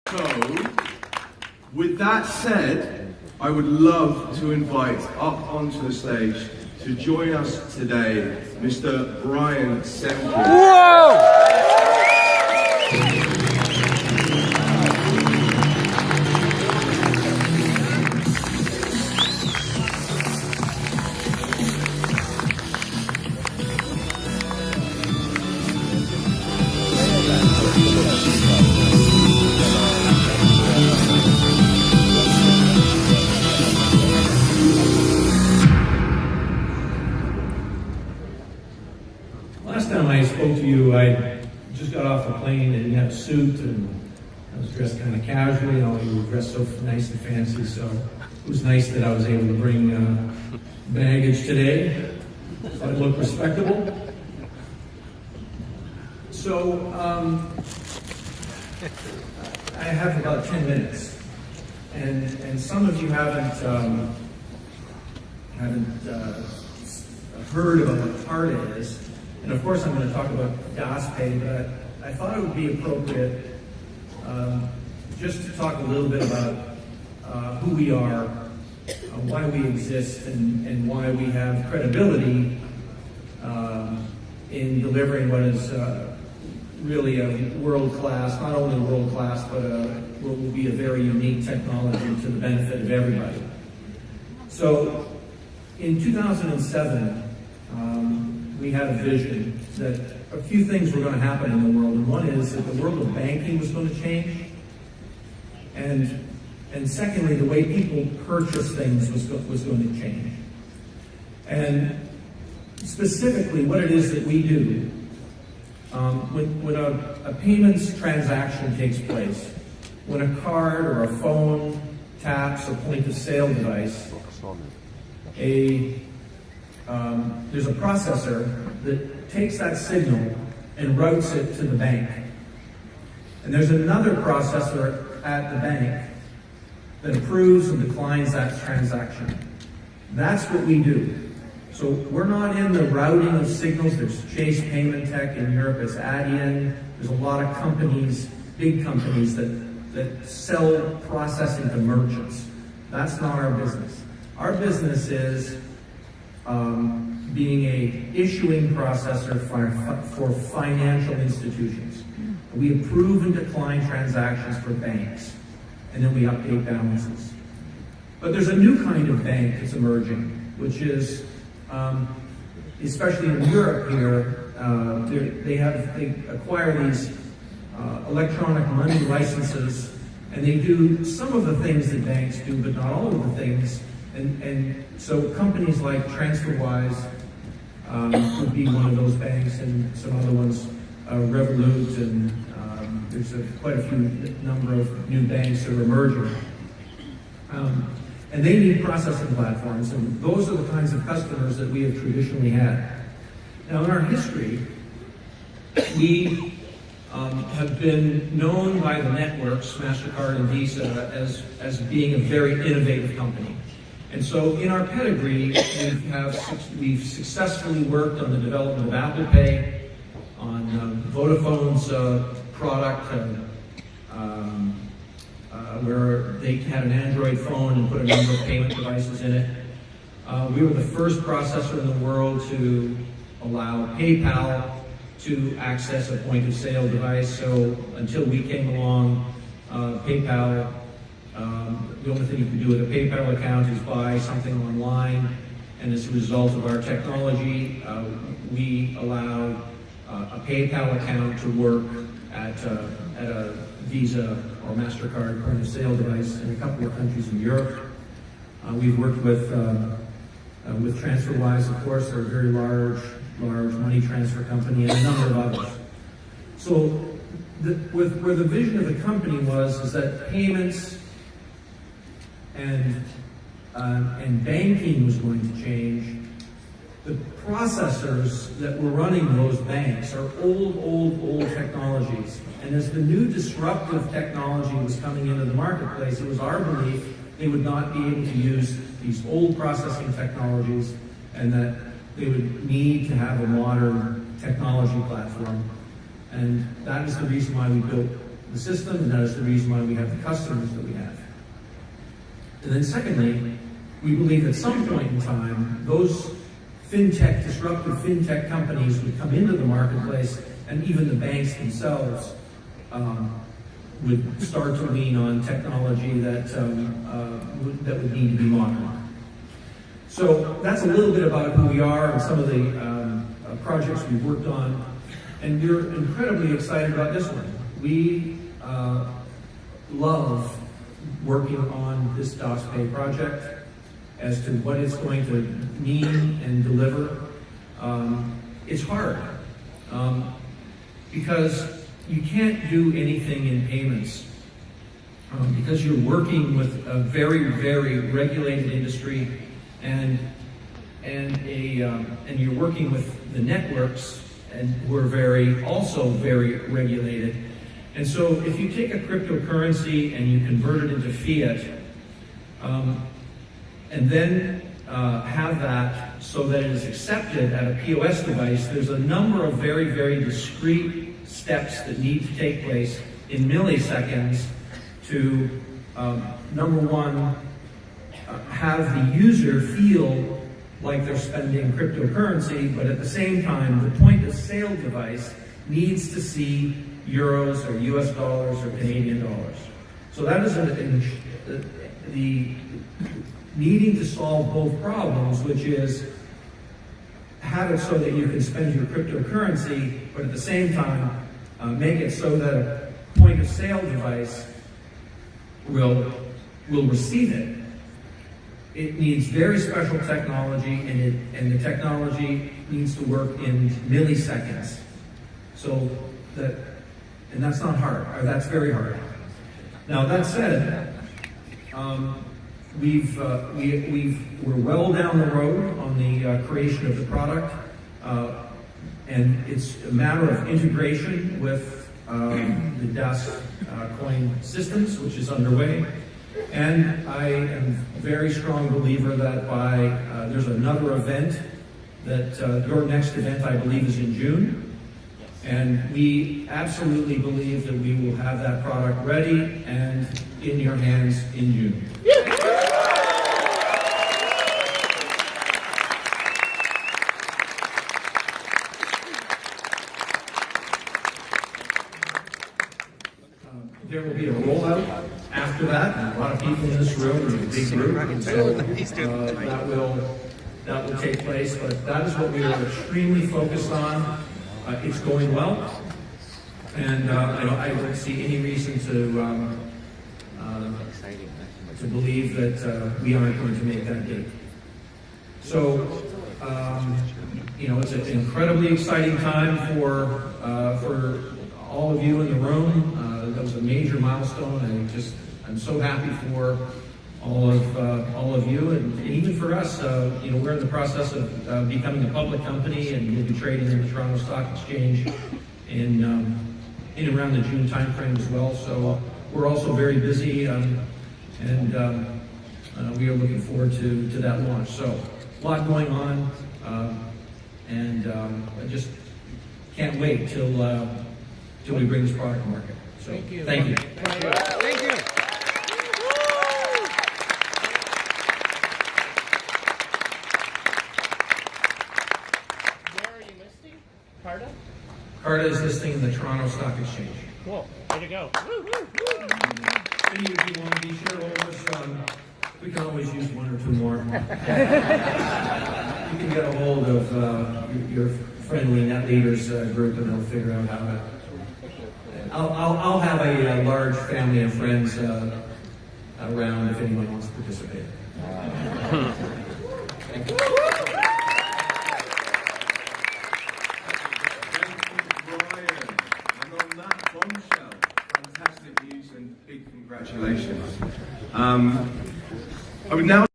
So, with that said, I would love to invite up onto the stage to join us today, Mr. Brian Semkiw. Whoa! Last time I spoke to you, I just got off the plane and didn't have a suit, and I was dressed kind of casually. All you were dressed so nice and fancy, so it was nice that I was able to bring baggage today. Thought it looked respectable. So I have about 10 minutes, and some of you haven't heard about what Carta is. And of course I'm going to talk about Daspay, but I thought it would be appropriate just to talk a little bit about who we are, why we exist, and why we have credibility in delivering what is really a world-class, not only world-class, but what will be a very unique technology to the benefit of everybody. So in 2007, we had a vision that a few things were going to happen in the world, and one is that the world of banking was going to change, and secondly, the way people purchase things was going to change. And specifically, what it is that we do, when a payments transaction takes place, when a card or a phone taps a point-of-sale device, there's a processor that takes that signal and routes it to the bank. And there's another processor at the bank that approves and declines that transaction. That's what we do. So we're not in the routing of signals. There's Chase Payment Tech in Europe, it's Adyen. There's a lot of companies, big companies, that sell processing to merchants. That's not our business. Our business is being a issuing processor for financial institutions. We approve and decline transactions for banks, and then we update balances. But there's a new kind of bank that's emerging, which is, especially in Europe here, they acquire these electronic money licenses, and they do some of the things that banks do, but not all of the things. And so companies like TransferWise would be one of those banks, and some other ones, Revolut, and there's quite a few number of new banks that are emerging. And they need processing platforms, and those are the kinds of customers that we have traditionally had. Now, in our history, we have been known by the networks, MasterCard and Visa, as being a very innovative company. And so in our pedigree, we've successfully worked on the development of Apple Pay, on Vodafone's product, where they had an Android phone and put a number of payment devices in it. We were the first processor in the world to allow PayPal to access a point-of-sale device. So until we came along, PayPal, the only thing you can do with a PayPal account is buy something online, and as a result of our technology, we allow a PayPal account to work at a Visa or MasterCard point-of-sale device in a couple of countries in Europe. We've worked with TransferWise, of course. They're a very large money transfer company, and a number of others. So where the vision of the company is that payments and banking was going to change. The processors that were running those banks are old technologies. And as the new disruptive technology was coming into the marketplace, it was our belief they would not be able to use these old processing technologies, and that they would need to have a modern technology platform. And that is the reason why we built the system, and that is the reason why we have the customers that we have. And then secondly, we believe at some point in time, those disruptive fintech companies would come into the marketplace, and even the banks themselves would start to lean on technology that would need to be modern. So that's a little bit about who we are and some of the projects we've worked on, and we're incredibly excited about this one. We love working on this Daspay project as to what it's going to mean and deliver. It's hard because you can't do anything in payments because you're working with a very, very regulated industry, and you're working with the networks, and who are also very regulated. And so if you take a cryptocurrency and you convert it into fiat, and then have that so that it is accepted at a POS device, there's a number of very, very discrete steps that need to take place in milliseconds to, number one, have the user feel like they're spending cryptocurrency, but at the same time, the point-of-sale device needs to see euros or US dollars or Canadian dollars. So that is the needing to solve both problems, which is have it so that you can spend your cryptocurrency, but at the same time, make it so that a point-of-sale device will receive it. It needs very special technology, and the technology needs to work in milliseconds. And that's not hard, or that's very hard. Now that said, we're well down the road on the creation of the product, and it's a matter of integration with the Daspay systems, which is underway. And I am a very strong believer that there's another event your next event, I believe, is in June. And we absolutely believe that we will have that product ready and in your hands in June. There will be a rollout after that, and a lot of people in this room, and a big group, and so that will take place. But that is what we are extremely focused on. It's going well, and I don't see any reason to believe that we aren't going to make that date. So, it's an incredibly exciting time for all of you in the room. That was a major milestone. I'm so happy for all of you, and even for us. We're in the process of becoming a public company, and we'll be trading in the Toronto Stock Exchange in around the June timeframe as well. So we're also very busy, and we are looking forward to that launch. So a lot going on, and I just can't wait till we bring this product to market. So thank you. Thank you. Thank you. Where are you listing? Carta? Carta is listing in the Toronto Stock Exchange. Cool. Way to go. If any of you want to be shareholders, we can always use one or two more. You can get a hold of your friendly net leaders group, and they'll figure out how to. I'll have a large family of friends around if anyone wants to participate. Thank you. Fantastic news and big congratulations. I would now